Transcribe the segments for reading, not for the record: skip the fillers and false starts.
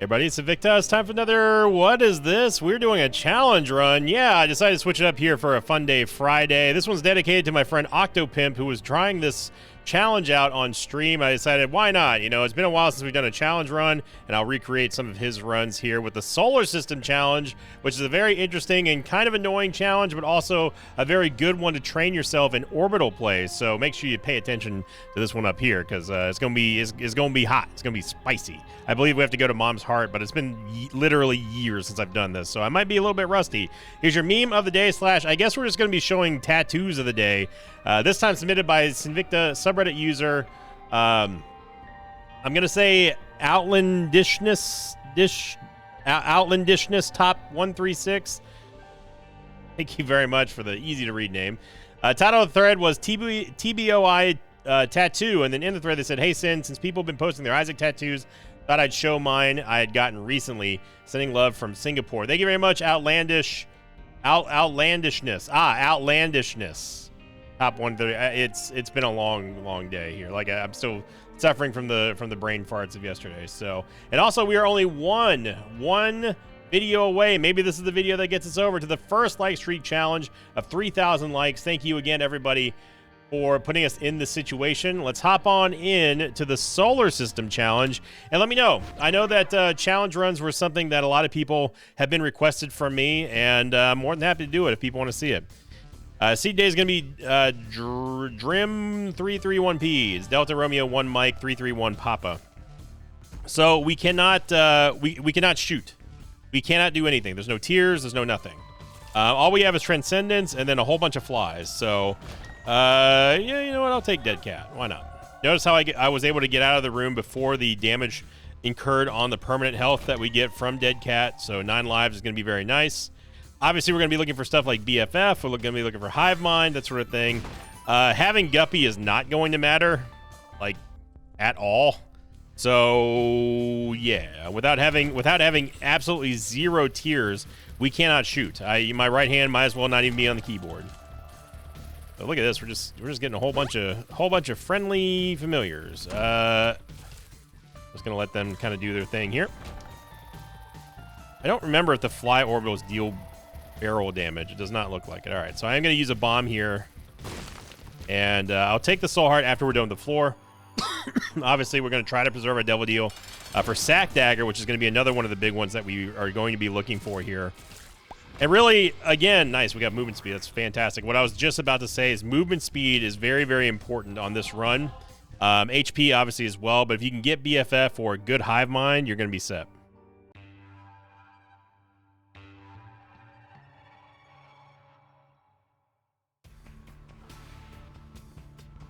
Everybody, it's Invicta. It's time for another, what is this? We're doing a challenge run. Yeah, I decided to switch it up here for a Fun Day Friday. This one's dedicated to my friend Octopimp, who was trying this challenge out on stream. I decided, why not? You know, it's been a while since we've done a challenge run, and I'll recreate some of his runs here with the Solar System Challenge, which is a very interesting and kind of annoying challenge, but also a very good one to train yourself in orbital play. So make sure you pay attention to this one up here, because it's gonna be hot. It's gonna be spicy. I believe we have to go to Mom's Heart, but it's been literally years since I've done this, so I might be a little bit rusty. Here's your meme of the day / I guess we're just gonna be showing tattoos of the day. This time submitted by Sinvicta subreddit user. I'm gonna say Outlandishness top 136. Thank you very much for the easy to read name. Title of the thread was TBOI tattoo, and then in the thread they said, "Hey Sin, since people have been posting their Isaac tattoos, thought I'd show mine I had gotten recently. Sending love from Singapore." Thank you very much, outlandishness. Outlandishness. Top 130. It's been a long day here. Like I'm still suffering from the brain farts of yesterday. So, and also we are only one video away. Maybe this is the video that gets us over to the first like streak challenge of 3,000 likes. Thank you again, everybody, for putting us in this situation. Let's hop on in to the Solar System Challenge, and let me know. I know that challenge runs were something that a lot of people have been requested from me, and I'm more than happy to do it if people want to see it. Seed day is going to be Drim331P. It's Delta Romeo 1 Mike 331 Papa. So we cannot we cannot shoot. We cannot do anything. There's no tears. There's no nothing. All we have is Transcendence and then a whole bunch of flies. So yeah, you know what? I'll take Dead Cat. Why not? Notice how I was able to get out of the room before the damage incurred on the permanent health that we get from Dead Cat. So 9 lives is going to be very nice. Obviously, we're going to be looking for stuff like BFF. We're going to be looking for Hive Mind, that sort of thing. Having Guppy is not going to matter, like, at all. So, yeah, without having absolutely 0 tears, we cannot shoot. My right hand might as well not even be on the keyboard. But look at this. We're just getting a whole bunch of friendly familiars. Just going to let them kind of do their thing here. I don't remember if the fly orbitals deal barrel damage. It does not look like it. All right, so I am going to use a bomb here, and I'll take the soul heart after we're done with the floor. Obviously, we're going to try to preserve our devil deal for Sack Dagger, which is going to be another one of the big ones that we are going to be looking for here. And really, again, nice. We got movement speed. That's fantastic. What I was just about to say is movement speed is very, very important on this run. HP, obviously, as well. But if you can get BFF or a good Hive Mind, you're going to be set.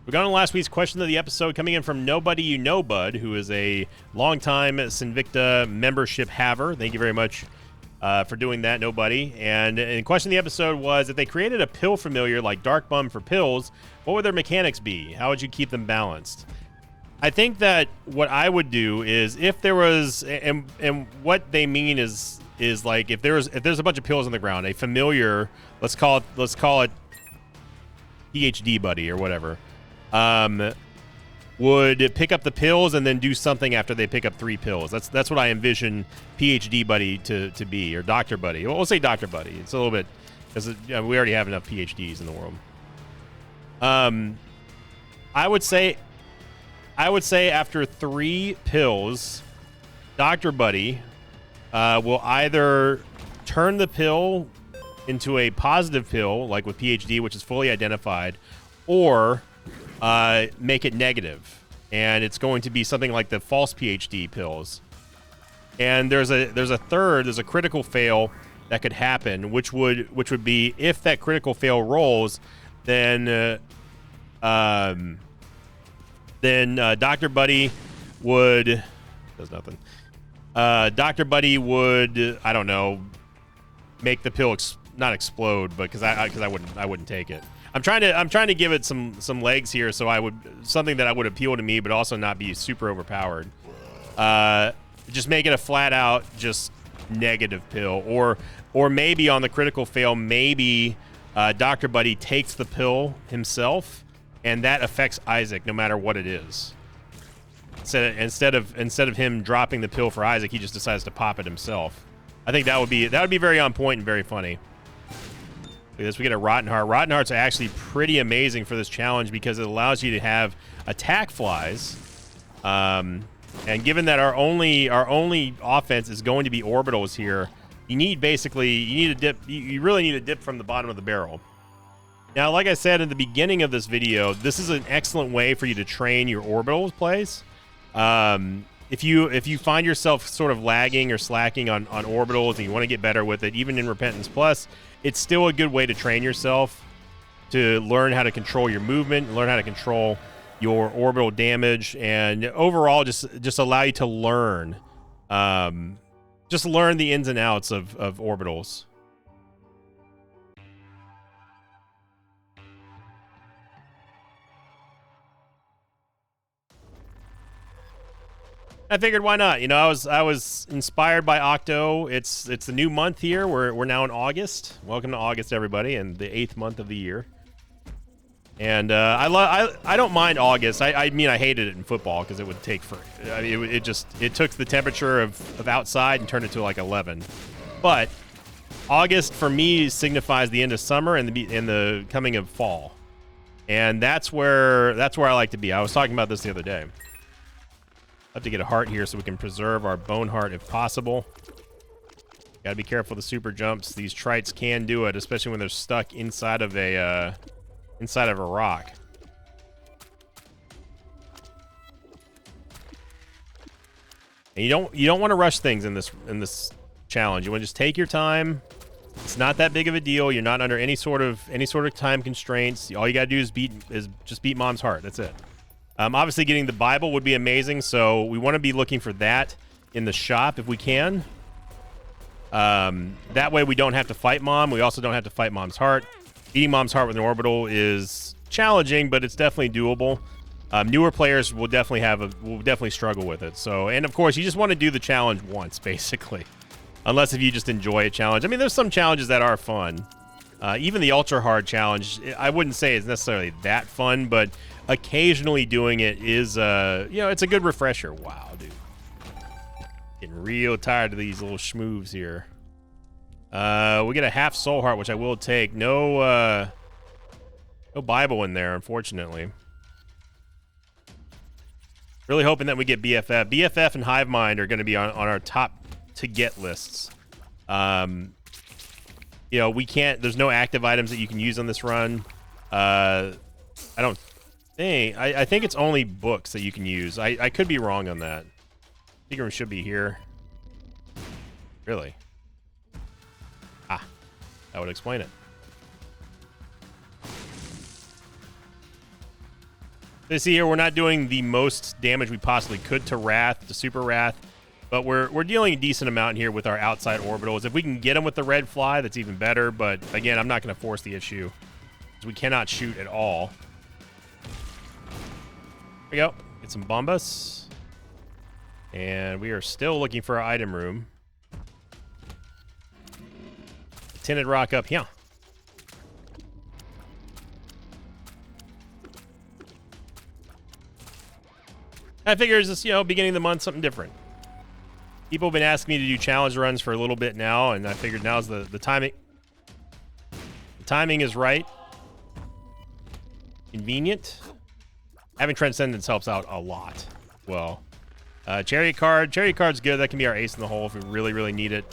We got on last week's question of the episode, coming in from Nobody You Know Bud, who is a longtime Sinvicta membership haver. Thank you very much for doing that, Nobody. And the question of the episode was, if they created a pill familiar like Dark Bum for pills, what would their mechanics be? How would you keep them balanced? I think that what I would do is, if there was, and what they mean is like if there's a bunch of pills on the ground, a familiar, let's call it PhD buddy or whatever. Would pick up the pills and then do something after they pick up 3 pills. That's what I envision PhD buddy to be, or Dr. Buddy. We'll say Dr. Buddy. It's a little bit, because we already have enough PhDs in the world. I would say after 3 pills, Dr. Buddy will either turn the pill into a positive pill, like with PhD, which is fully identified, or make it negative, and it's going to be something like the false PhD pills. And there's a critical fail that could happen, which would be, if that critical fail rolls, then Dr. Buddy would does nothing. Dr. Buddy would, I don't know, make the pill not explode, but because I wouldn't take it. I'm trying to give it some legs here, so something that would appeal to me, but also not be super overpowered. Just make it a flat out just negative pill, or maybe on the critical fail, maybe Dr. Buddy takes the pill himself, and that affects Isaac no matter what it is. Instead of him dropping the pill for Isaac, he just decides to pop it himself. I think that would be very on point and very funny. Look at this, we get a Rotten Heart. Rotten Hearts are actually pretty amazing for this challenge because it allows you to have attack flies. And given that our only offense is going to be orbitals here, you need a dip. You really need a dip from the bottom of the barrel. Now, like I said in the beginning of this video, this is an excellent way for you to train your orbital plays. If you find yourself sort of lagging or slacking on orbitals and you want to get better with it, even in Repentance Plus, it's still a good way to train yourself to learn how to control your movement, learn how to control your orbital damage, and overall just allow you to learn, just learn the ins and outs of orbitals. I figured why not? You know, I was inspired by Octo. It's the new month here. We're now in August. Welcome to August, everybody, and the 8th month of the year. And I don't mind August. I mean, I hated it in football because it would take for it took the temperature of outside and turned it to like 11. But August for me signifies the end of summer and the coming of fall, and that's where I like to be. I was talking about this the other day. I have to get a heart here so we can preserve our bone heart if possible. Gotta be careful of the super jumps. These trites can do it, especially when they're stuck inside of a rock. And you don't want to rush things in this challenge. You want to just take your time. It's not that big of a deal. You're not under any sort of time constraints. All you gotta do is just beat Mom's heart. That's it. Obviously, getting the Bible would be amazing, so we want to be looking for that in the shop if we can. That way we don't have to fight Mom. We also don't have to fight Mom's heart. Beating Mom's heart with an orbital is challenging, but it's definitely doable. Newer players will definitely struggle with it. So, and of course, you just want to do the challenge once, basically. Unless if you just enjoy a challenge. I mean, there's some challenges that are fun. Even the ultra hard challenge, I wouldn't say it's necessarily that fun, but occasionally doing it is, it's a good refresher. Wow, dude. Getting real tired of these little schmoves here. We get a half soul heart, which I will take. No Bible in there, unfortunately. Really hoping that we get BFF. BFF and Hive Mind are going to be on our top to get lists. We can't. There's no active items that you can use on this run. I don't think. I think it's only books that you can use. I could be wrong on that. Secret room should be here. Really? Ah, that would explain it. So you see here, we're not doing the most damage we possibly could to Wrath, to Super Wrath, but we're dealing a decent amount here with our outside orbitals. If we can get them with the red fly, that's even better. But again, I'm not going to force the issue because we cannot shoot at all. There we go. Get some bombas. And we are still looking for our item room. Tinted rock up here. I figure it's just, beginning of the month, something different. People have been asking me to do challenge runs for a little bit now, and I figured now's the timing. The timing is right. Convenient. Having Transcendence helps out a lot. Well, Chariot card. Chariot card's good. That can be our ace in the hole if we really, really need it.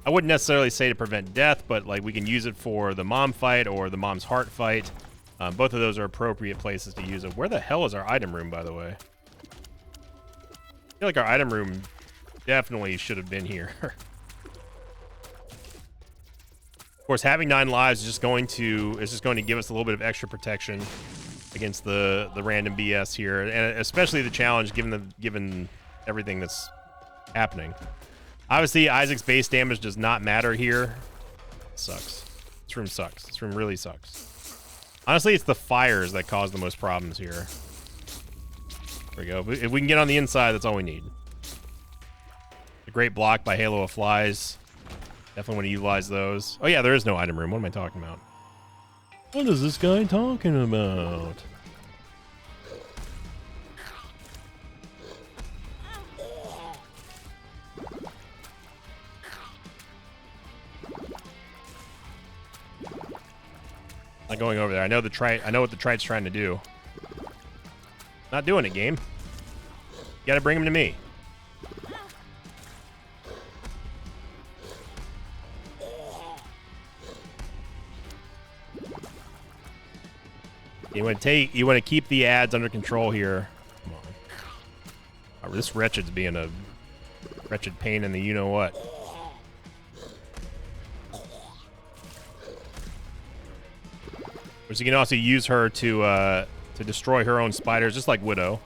I wouldn't necessarily say to prevent death, but like we can use it for the Mom fight or the Mom's heart fight. Both of those are appropriate places to use it. Where the hell is our item room, by the way? I feel like our item room definitely should have been here. Of course, having 9 lives is just going to give us a little bit of extra protection against the random BS here, and especially the challenge given everything that's happening. Obviously, Isaac's base damage does not matter here. Sucks. This room sucks. This room really sucks. Honestly, it's the fires that cause the most problems here. There we go. If we can get on the inside, that's all we need. A great block by Halo of Flies. Definitely want to utilize those. Oh yeah, there is no item room. What am I talking about? What is this guy talking about? going over there. I know what the trite's trying to do. Not doing it, game. You gotta bring him to me. You want to keep the ads under control here. Come on. Oh, this wretched's being a wretched pain in the you-know-what. Which you can also use her to destroy her own spiders, just like Widow.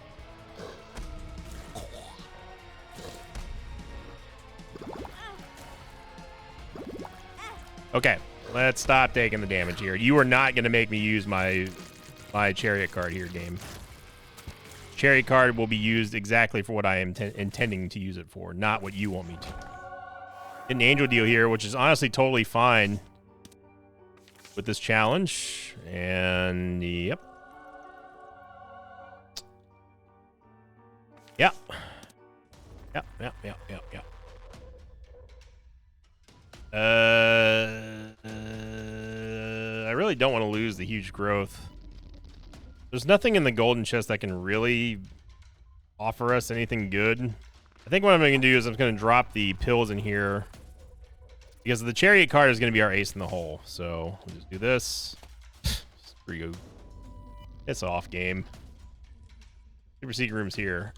Okay, let's stop taking the damage here. You are not going to make me use my chariot card here, game. Chariot card will be used exactly for what I am intending to use it for, not what you want me to. Get an angel deal here, which is honestly totally fine with this challenge. And yep. Yep. Yep. I really don't want to lose the huge growth. There's nothing in the golden chest that can really offer us anything good. I think what I'm going to do is I'm going to drop the pills in here, because the chariot card is going to be our ace in the hole. So we'll just do this. Screw you. It's off, game. Super secret room's here.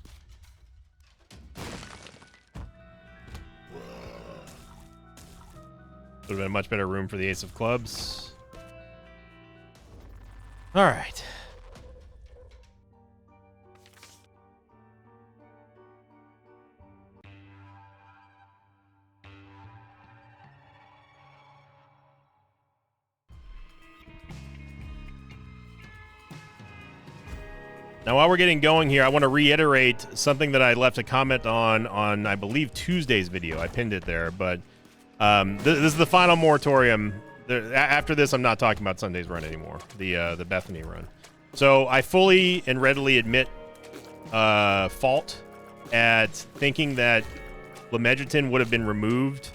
Would have been a much better room for the ace of clubs. All right. Now, while we're getting going here, I want to reiterate something that I left a comment on I believe, Tuesday's video. I pinned it there, but this is the final moratorium. After this, I'm not talking about Sunday's run anymore, the Bethany run. So I fully and readily admit fault at thinking that Lamedreton would have been removed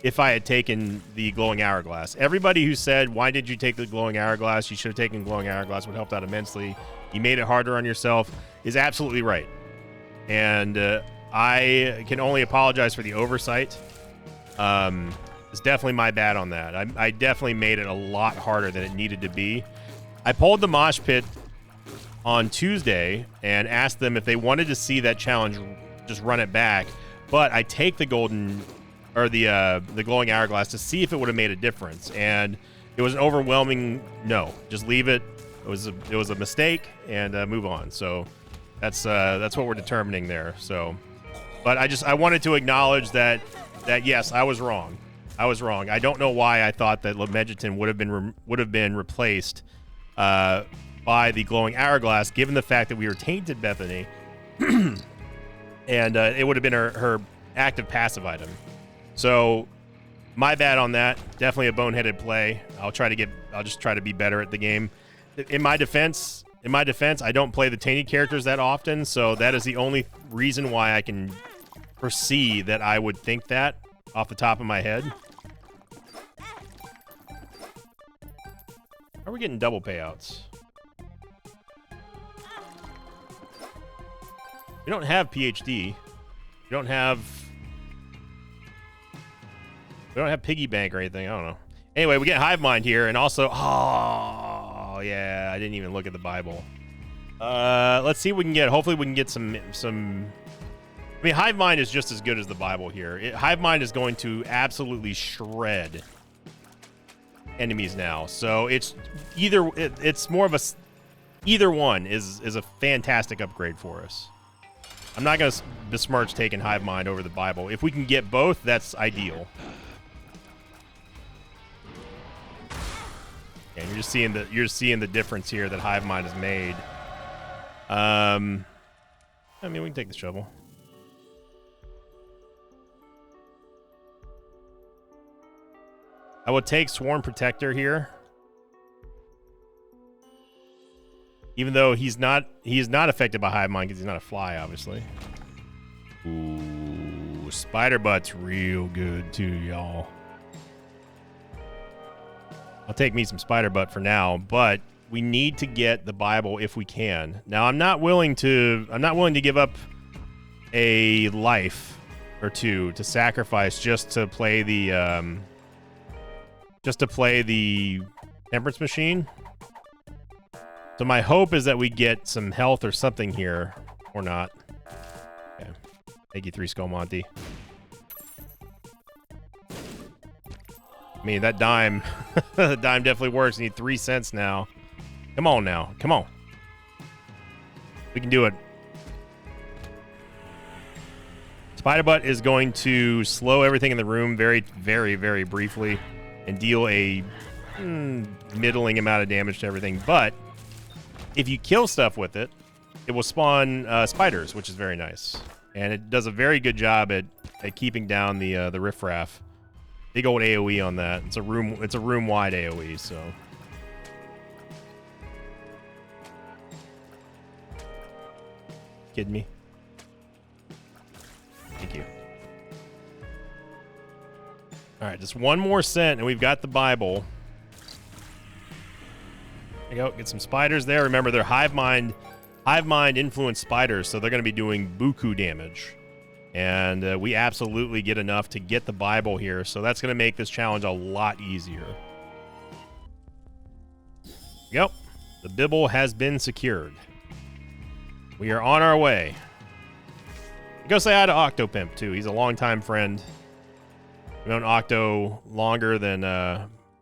if I had taken the glowing hourglass. Everybody who said, why did you take the glowing hourglass? You should have taken glowing hourglass, would help out immensely. You made it harder on yourself, is absolutely right. And I can only apologize for the oversight. It's definitely my bad on that. I definitely made it a lot harder than it needed to be. I polled the mosh pit on Tuesday and asked them if they wanted to see that challenge, just run it back. But I take the golden, or the glowing hourglass to see if it would have made a difference. And it was an overwhelming no. Just leave it. It was a mistake, and move on. So that's what we're determining there. So, but I wanted to acknowledge that yes, I was wrong. I don't know why I thought that Lamedreton would have been replaced by the glowing hourglass, given the fact that we were tainted Bethany, and it would have been her active passive item. So my bad on that. Definitely a boneheaded play. I'll just try to be better at the game. In my defense, I don't play the tainted characters that often, so that is the only reason why I can foresee that I would think that off the top of my head. How are we getting double payouts? We don't have PhD. We don't have piggy bank or anything. I don't know. Anyway, we get Hive Mind here, and also, oh yeah, I didn't even look at the Bible. Let's see what we can get. Hopefully, we can get some. I mean, Hive Mind is just as good as the Bible here. Hive Mind is going to absolutely shred enemies now. So it's more of either one is a fantastic upgrade for us. I'm not going to besmirch taking Hive Mind over the Bible. If we can get both, that's ideal. And you're seeing the difference here that Hive Mind has made. I mean, we can take the shovel. I will take Swarm Protector here, even though he is not affected by Hive Mind because he's not a fly, obviously. Ooh, Spider Butt's real good too, y'all. I'll take me some spider butt for now, but we need to get the Bible if we can. Now, I'm not willing to give up a life or two to sacrifice just to play the temperance machine. So my hope is that we get some health or something here, or not. Okay. Thank you, 3 Skull Monty. I mean, that dime, the dime definitely works. I need 3 cents now. Come on now. Come on. We can do it. Spider Butt is going to slow everything in the room very, very, very briefly and deal a middling amount of damage to everything. But if you kill stuff with it, it will spawn spiders, which is very nice. And it does a very good job at keeping down the riffraff. Big old AoE on that. It's a room-wide AoE, so. Kidding me? Thank you. All right, just 1 more cent, and we've got the Bible. There you go. Get some spiders there. Remember, they're hive mind influenced spiders, so they're going to be doing buku damage. And we absolutely get enough to get the Bible here, so that's going to make this challenge a lot easier. Yep, the Bible has been secured. We are on our way. Go say hi to Octopimp, too. He's a longtime friend. I've known Octo longer than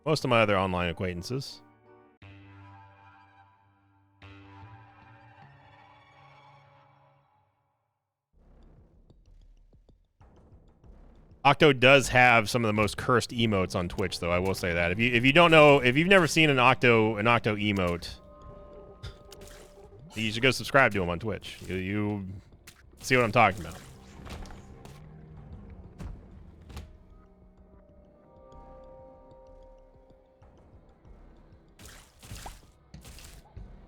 most of my other online acquaintances. Octo does have some of the most cursed emotes on Twitch, though. I will say that. If you don't know, if you've never seen an Octo emote, you should go subscribe to him on Twitch. You see what I'm talking about.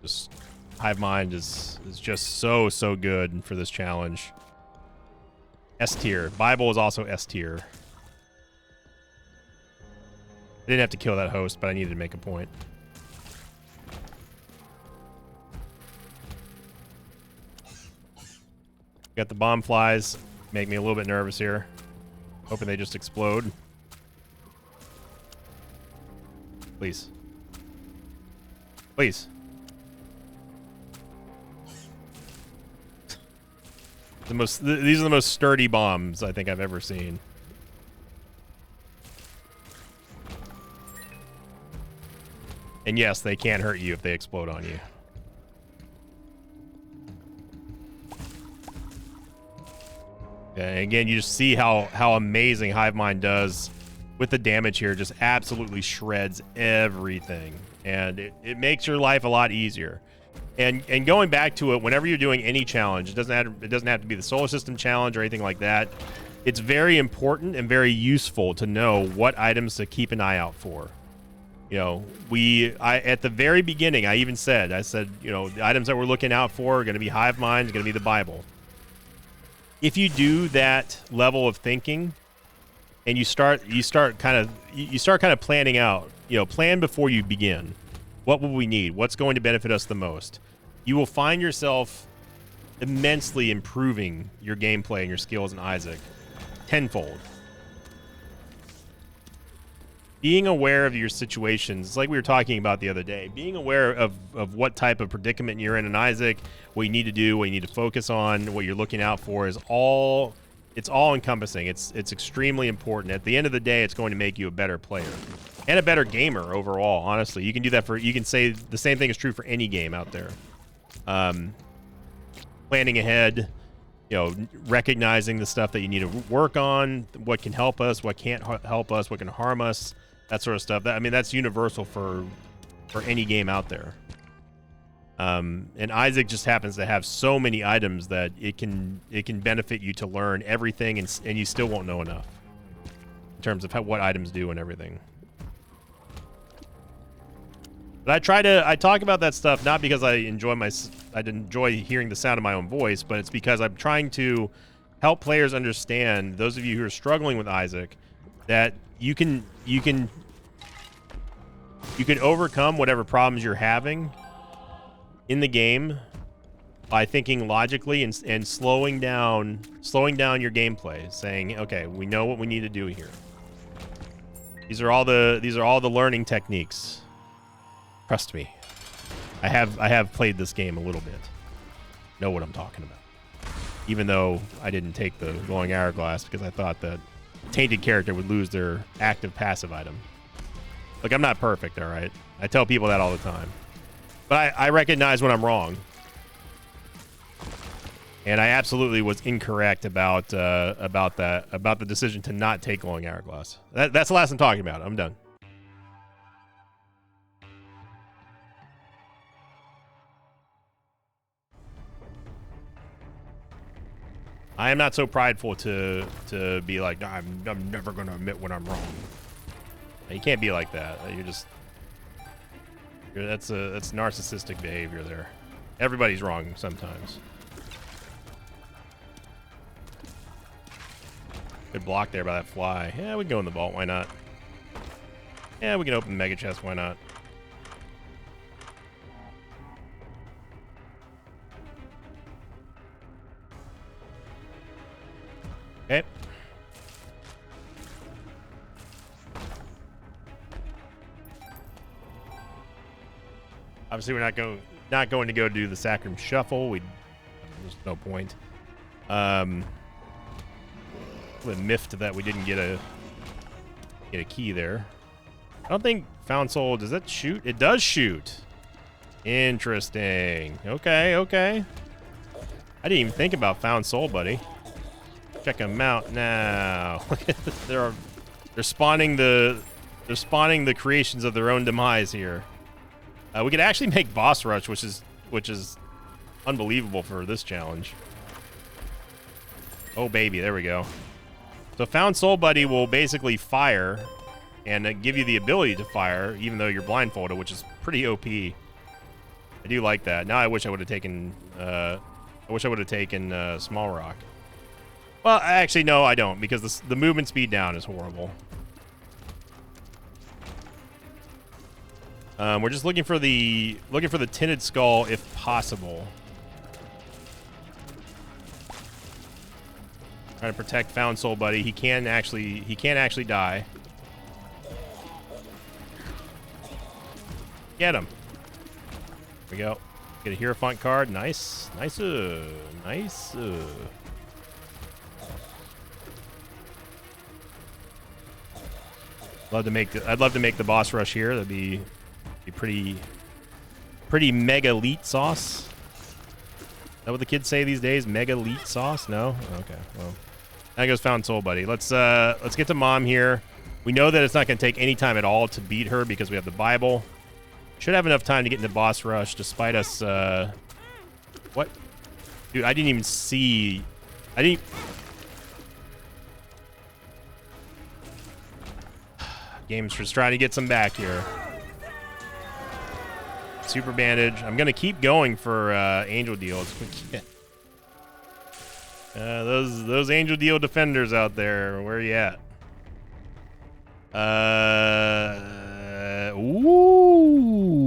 Just Hive Mind is just so good for this challenge. S tier. Bible is also S tier. I didn't have to kill that host, but I needed to make a point. Got the bomb flies. Make me a little bit nervous here. Hoping they just explode. Please. Please. These are the most sturdy bombs I think I've ever seen. And yes, they can hurt you if they explode on you. Okay, again, you just see how amazing Hive Mind does with the damage here. Just absolutely shreds everything. And it makes your life a lot easier. And going back to it, whenever you're doing any challenge, it doesn't have to be the solar system challenge or anything like that. It's very important and very useful to know what items to keep an eye out for. You know, at the very beginning, I said, you know, the items that we're looking out for are going to be Hive Mind, going to be the Bible. If you do that level of thinking, and you start kind of planning out, you know, plan before you begin. What will we need? What's going to benefit us the most? You will find yourself immensely improving your gameplay and your skills in Isaac tenfold. Being aware of your situations, it's like we were talking about the other day, being aware of what type of predicament you're in Isaac, what you need to do, what you need to focus on, what you're looking out for is all encompassing. It's extremely important. At the end of the day, it's going to make you a better player and a better gamer overall. Honestly, you can do that you can say the same thing is true for any game out there. Planning ahead, you know, recognizing the stuff that you need to work on, what can help us, what can't help us, what can harm us, that sort of stuff. I mean, that's universal for any game out there. And Isaac just happens to have so many items that it can benefit you to learn everything, and you still won't know enough in terms of what items do and everything. But I talk about that stuff not because I enjoy hearing the sound of my own voice, but it's because I'm trying to help players understand, those of you who are struggling with Isaac, that you can You can overcome whatever problems you're having in the game by thinking logically and slowing down your gameplay, saying, okay, we know what we need to do here. These are all the learning techniques. Trust me. I have played this game a little bit. Know what I'm talking about. Even though I didn't take the glowing hourglass because I thought that tainted character would lose their active passive item. Look, I'm not perfect, all right? I tell people that all the time. But I recognize when I'm wrong. And I absolutely was incorrect about the decision to not take glowing hourglass. That's the last I'm talking about. I'm done. I am not so prideful to be like, I'm never going to admit when I'm wrong. You can't be like that. That's narcissistic behavior there. Everybody's wrong sometimes. Good block there by that fly. Yeah, we can go in the vault. Why not? Yeah, we can open the mega chest. Why not? Okay. Obviously, we're not going to go do the Sacrum Shuffle. There's no point. The miffed that we didn't get a key there. I don't think Found Soul, does that shoot? It does shoot. Interesting. Okay. I didn't even think about Found Soul, buddy. Check them out now. Look at this. They're spawning the creations of their own demise here. We could actually make boss rush, which is unbelievable for this challenge. Oh baby, there we go. So Found Soul Buddy will basically fire and give you the ability to fire even though you're blindfolded, which is pretty OP. I do like that. Now I wish I would have taken Small Rock. Well, actually no, I don't, because the movement speed down is horrible. We're just looking for the tinted skull if possible. Trying to protect Found Soul Buddy. He can't actually die. Get him. There we go. Get a Hierophant card. Nice. Nice. Nice. I'd love to make the boss rush here. That'd be pretty mega elite sauce. Is that what the kids say these days? Mega elite sauce? No? Okay. Well, there goes Found Soul Buddy. Let's get to Mom here. We know that it's not going to take any time at all to beat her because we have the Bible. Should have enough time to get into boss rush despite us what? Dude, I didn't even see. Game's just trying to get some back here. Super bandage. I'm gonna keep going for angel deals. Those angel deal defenders out there. Where are you at? Ooh,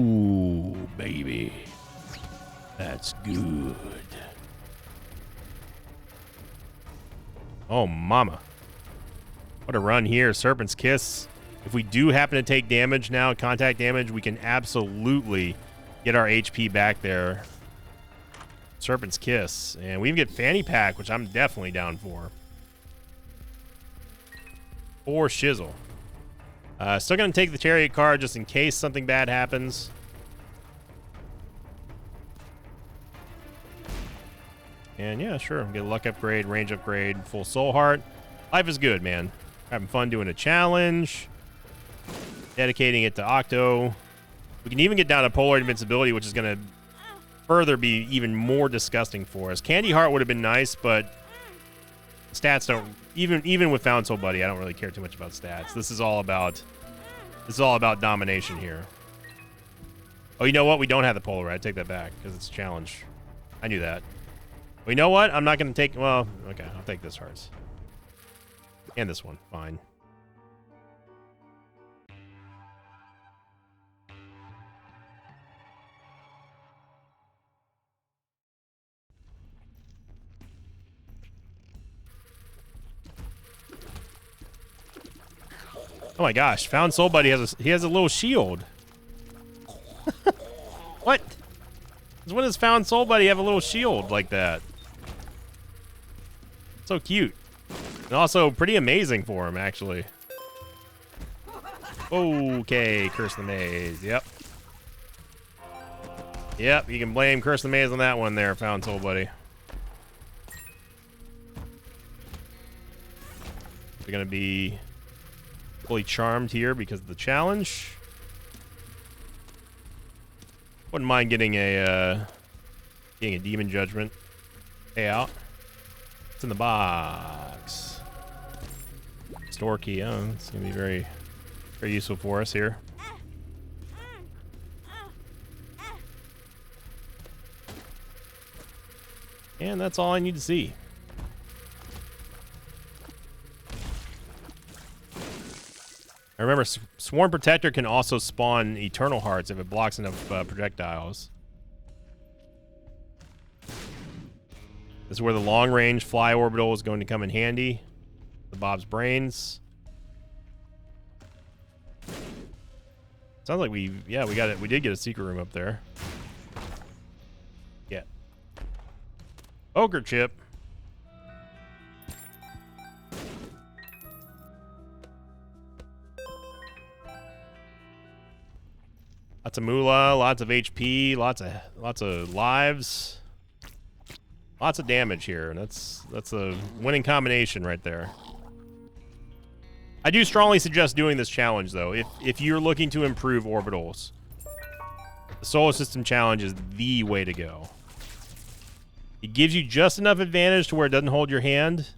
baby, that's good. Oh, mama! What a run here, Serpent's Kiss. If we do happen to take damage now, contact damage, we can absolutely get our HP back there. Serpent's Kiss. And we even get Fanny Pack, which I'm definitely down for. Or Shizzle. Still going to take the Chariot card just in case something bad happens. And yeah, sure. Get a luck upgrade, range upgrade, full soul heart. Life is good, man. Having fun doing a challenge. Dedicating it to Octo. We can even get down to Polaroid Invincibility, which is going to further be even more disgusting for us. Candy Heart would have been nice, but stats don't... Even with Found Soul Buddy, I don't really care too much about stats. This is all about domination here. Oh, you know what? We don't have the Polaroid. I take that back because it's a challenge. I knew that. Well, you know what? I'm not going to take... Well, okay. I'll take this hearts. And this one. Fine. Oh my gosh, Found Soul Buddy has a little shield. What? When does Found Soul Buddy have a little shield like that? So cute. And also pretty amazing for him, actually. Okay, Curse the Maze. Yep. Yep, you can blame Curse the Maze on that one there, Found Soul Buddy. We're going to be fully charmed here because of the challenge. Wouldn't mind getting a Demon Judgment payout. It's in the box. Store key. Oh, it's going to be very, very useful for us here. And that's all I need to see. I remember Sworn Protector can also spawn Eternal Hearts if it blocks enough projectiles. This is where the long-range fly orbital is going to come in handy. The Bob's Brains. Sounds like we got it. We did get a secret room up there. Yeah. Ogre chip. Lots of moolah, lots of HP, lots of lives, lots of damage here, and that's a winning combination right there. I do strongly suggest doing this challenge though. If you're looking to improve orbitals, the Solar System challenge is the way to go. It gives you just enough advantage to where it doesn't hold your hand.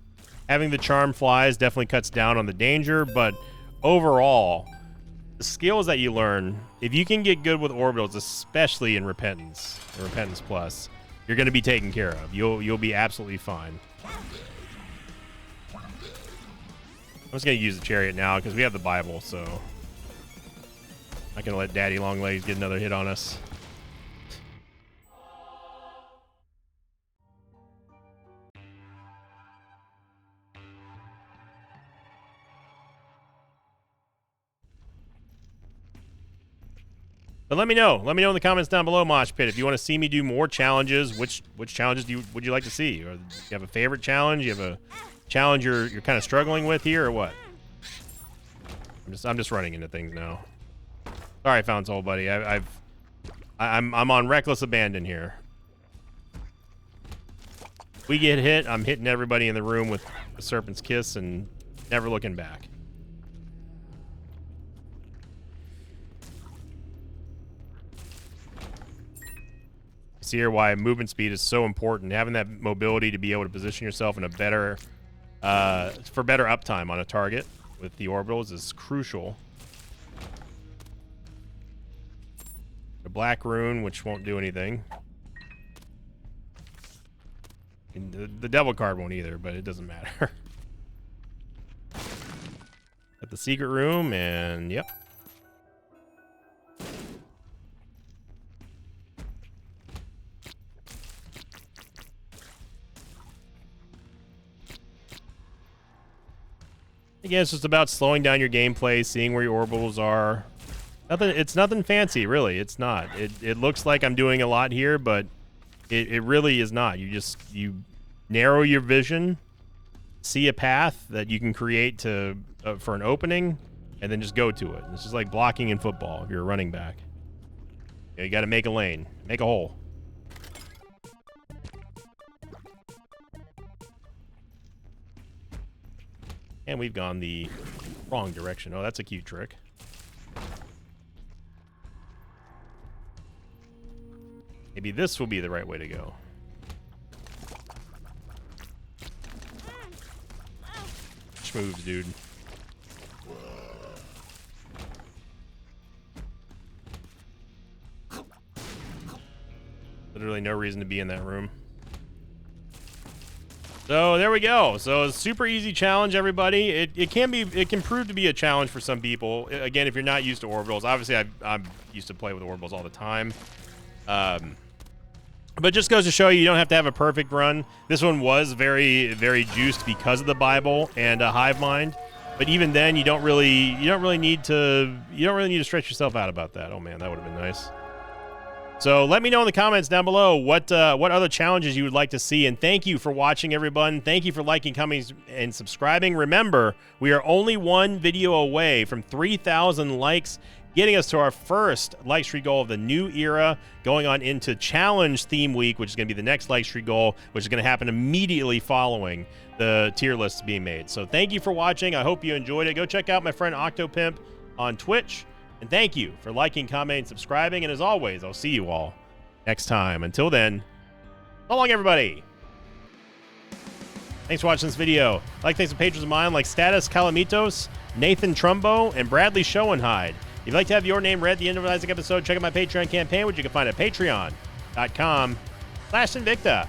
Having the charm flies definitely cuts down on the danger, but overall, the skills that you learn, if you can get good with orbitals, especially in Repentance and Repentance Plus, you're going to be taken care of. You'll be absolutely fine. I'm just going to use the chariot now because we have the Bible, so I'm not going to let Daddy Longlegs get another hit on us. But let me know. Let me know in the comments down below, Mosh Pit, if you want to see me do more challenges. Which challenges would you like to see? Or do you have a favorite challenge? You have a challenge you're kind of struggling with here, or what? I'm just running into things now. Sorry, Found Soul Buddy. I'm on reckless abandon here. We get hit, I'm hitting everybody in the room with the Serpent's Kiss and never looking back. See here why movement speed is so important. Having that mobility to be able to position yourself in a better, for better uptime on a target with the orbitals is crucial. The Black Rune, which won't do anything. And the Devil card won't either, but it doesn't matter. At the secret room, and yep. Again, it's just about slowing down your gameplay, seeing where your orbitals are. It's nothing fancy, really. It's not. It looks like I'm doing a lot here, but it really is not. You narrow your vision, see a path that you can create to for an opening, and then just go to it. It's just like blocking in football if you're a running back. You got to make a lane, make a hole. And we've gone the wrong direction. Oh, that's a cute trick. Maybe this will be the right way to go. Schmoves, dude. Literally no reason to be in that room. So there we go. So it's a super easy challenge, everybody. It can prove to be a challenge for some people. Again, if you're not used to orbitals, obviously I'm used to play with orbitals all the time. But it just goes to show you don't have to have a perfect run. This one was very, very juiced because of the Bible and Hive Mind. But even then, you don't really need to stretch yourself out about that. Oh man, that would have been nice. So let me know in the comments down below what other challenges you would like to see. And thank you for watching, everyone. Thank you for liking, commenting, and subscribing. Remember, we are only one video away from 3,000 likes, getting us to our first like streak goal of the new era, going on into Challenge Theme Week, which is going to be the next like streak goal, which is going to happen immediately following the tier lists being made. So thank you for watching. I hope you enjoyed it. Go check out my friend Octopimp on Twitch. And thank you for liking, commenting, subscribing. And as always, I'll see you all next time. Until then, so long, everybody. Thanks for watching this video. Like, thanks to patrons of mine like Status Calamitos, Nathan Trumbo, and Bradley Schoenhide. If you'd like to have your name read at the end of an Isaac episode, check out my Patreon campaign, which you can find at patreon.com/Invicta.